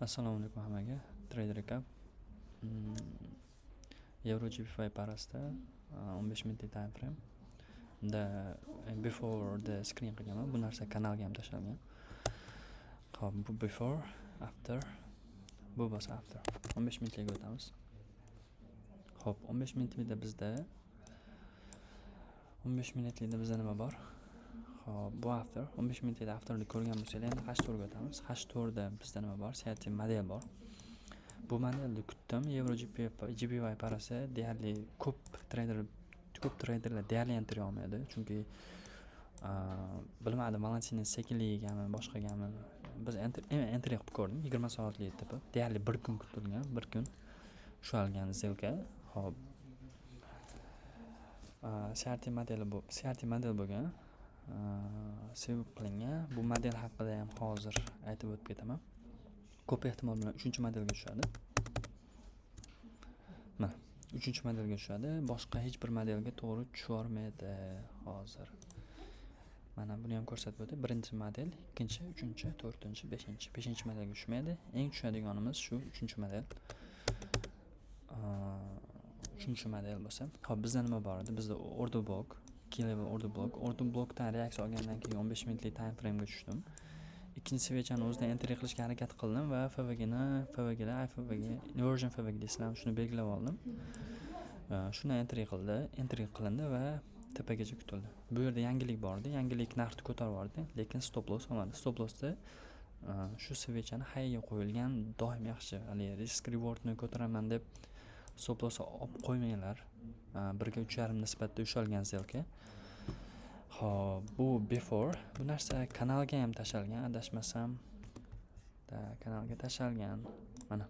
Assalomu alaykum hammaga. Trader Recap. Euro GBP parasida 15 minutlik time frame. Before the screen qilganman. Bu narsa kanalga ham tashlangan. Xo'p, bu before, after. Bu bo'lsa after. 15 minutga o'tamiz. Xo'p, 15 minutlikda bizda nima bor? Xo'p, bu after. 15 minutda afterni ko'rgan bo'lsangiz, endi hashtorga o'tamiz. Hashtorda bizda nima bor? Siyosiy model bor. Bu modelni kutdim. Euro GBP parasi deyarli ko'p traderlar deyarli entry olmaydi, chunki bilmadim, Valentina sekinligigami, boshqagami. Biz entry qilib ko'rdim. 20 soatlik tipi. Deyarli 1 kun kutilgan, 1 kun ushalgan zelka. Xo'p. CRT model bo'lgan. Sevib qilingan. Bu model haqida ham hozir aytib o'tib ketaman. Ko'p ehtimol bilan 3-modelga tushadi. Mana, 3-modelga tushadi. Boshqa hech bir modelga to'g'ri tushavermaydi hozir. Mana buni ham ko'rsatib o'tdi. 1-model, 2-chi, 3-chi, 4-chi, 5-chi. 5-modelga tushmaydi. Eng tushadiganimiz shu 3-model. 3-model bo'lsa. Xo'p, bizda nima bor edi? Bizda order block, key level order blockdan reaksiya olgandan keyin 15 minutlik time frame ga tushdim. Ikkinchi swechani o'zidan entry qilishga harakat qildim va FVG inversion FVG deysizlar, shuni belgilab oldim. Shuni entry qilindi va tepagacha kutildi. Bu yerda yangilik bor edi. Yangilik narxni ko'tarib yubordi, lekin stop loss olmadi. Stop lossda shu swechani highga qo'yilgan doim yaxshi. Hali risk rewardni ko'taraman deb stop loss olib qo'ymanglar. 1/3.5 nisbatda ushalgan zelka. Xo'p, bu before. Bu narsa kanalga ham tashalgan, adashmasam. Kanalga tashalgan. Mana.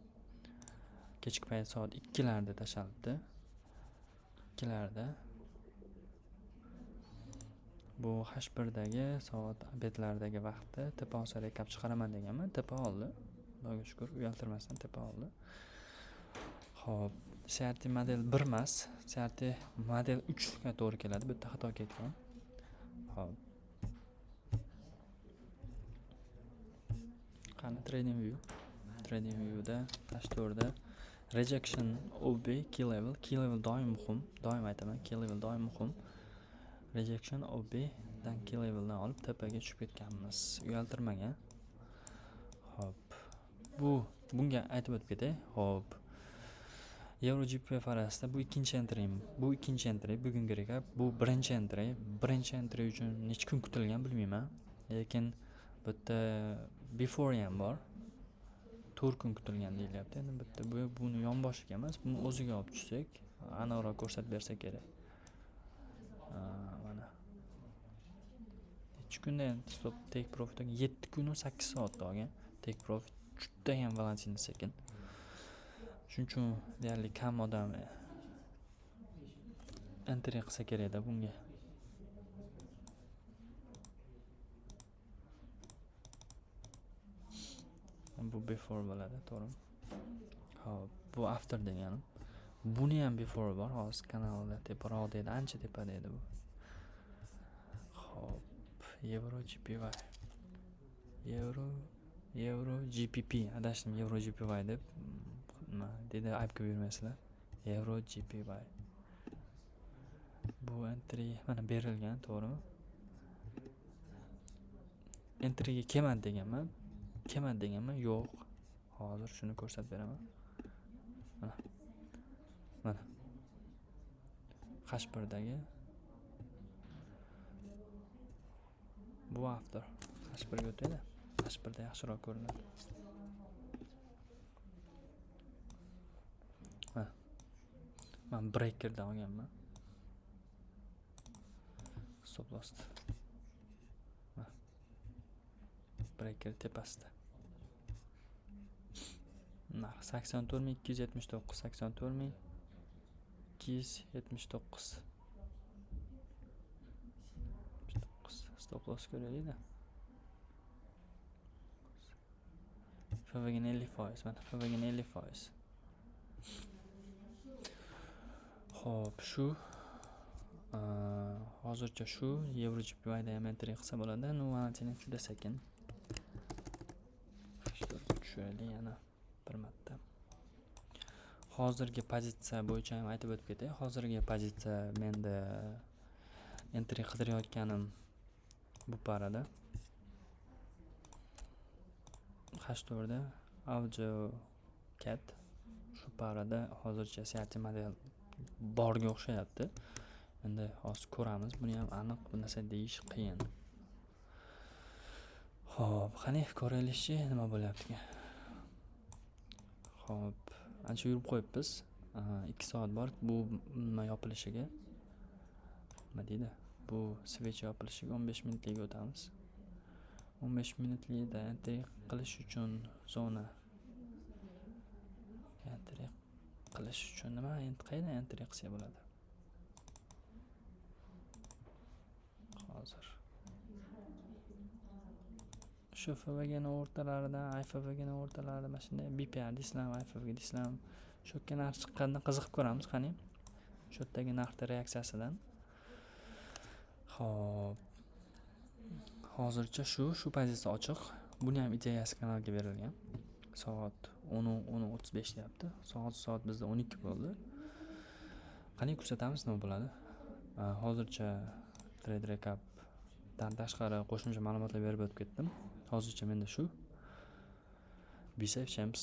Kechki payt soat 2 larda tashalibdi. 2 larda. Bu H1dagi soat obedlardagi vaqtda tepa olsa rekap chiqaraman deganman. Tepa oldi. Xudoga shukr, uyaltirmasdan tepa oldi. Xo'p, CRT model 1 emas, CRT model 3 ga to'g'ri keladi. Bu yerda xato ketgan. Xo'p. Qani trading view da dashtorda rejection OB key level doim muhim. Doim aytaman, key level doim muhim. Rejection OB dan key leveldan olib tepaga tushib ketganmiz. Uyaltirmagan. Xo'p. Bunga aytib o'tib ketay. Xo'p. Euro GBP parasida bu ikkinchi entry bugungi rekap. Bu birinchi entry uchun necha kun kutilgan bilmayman, lekin bu yerda before ham bor. 4 kun kutilgan deyilyapti. Endi bu yerda buni yonboshiga emas, buni o'ziga olib tushsak, aniqroq ko'rsatib bersa kerak. Mana. Necha kunda stop take profit 7 kun 8 soatda olgan. Take profit juda ham Valentina sekin. Shuning uchun deyarli kam odam entry qilsa kerak-da bunga. Bu before bo'ladi, to'g'rimi? Xo'p, bu after deganim. Buni ham before bor, hozir kanalda teparoq deydi, ancha tepada edi bu. Xo'p, Euro GBP adashdim, Euro GBP deb dedi, aybga yurmaysizlar. Euro GBP. Bu entry mana berilgan, to'g'rimi? Entryga kelmadi deganman. Yo'q. Hozir shuni ko'rsatib beraman. Mana. H1dagi bu after. H1ga o'taydi. H1da yaxshiroq ko'rinadi. Men breakerdan olganman. Stop loss. Breaker tepasida. Narx 84.279. Stop loss ko'raylik-da. FVG 50%, mana FVG 50%. Xo'p, shu hozircha shu Euro GBP da ham entry qilsa bo'ladi. No, Valentina juda sekin. 4-3 tushiraylik yana bir marta. Hozirgi pozitsiya bo'yicha ham aytib o'tib ketay. Hozirgi pozitsiya menda entry qidirayotganim bu parada. H4 da Audio Cat shu parada hozircha Seat model borga o'xshayapti. Endi hozir ko'ramiz. Buni ham aniq bu narsa deyish qiyin. Xo'p, qani ko'raylikchi nima bo'lyapti. Xo'p, ancha yurib qo'yibmiz. 2 soat bor bu nima yopilishiga. Nima deydi? Bu switch yopilishiga 15 minutligiga o'tamiz. 15 minutlikda entry qilish uchun zona entry qilish uchun nima endi qayerdan entry qilsa bo'ladi? Hozir shu FVG'ning o'rtalaridan, IFVG'ning o'rtalarida mana shunday BPR desam, IFVG desam, shu yerga narx chiqqandan qiziqib ko'ramiz, qani. Shu yerdagi narxning reaksiyasidan. Xo'p. Hozircha shu pozitsiya ochiq. Buni ham ideyasi kanalga berilgan. Soat 10:35 deyapti. Soat bizda 12 bo'ldi. Qani ko'rsatamiz nima bo'ladi. Hozircha trade recap dan tashqari qo'shimcha ma'lumotlar berib o'tib ketdim. Hozircha menda shu. Be safe champs.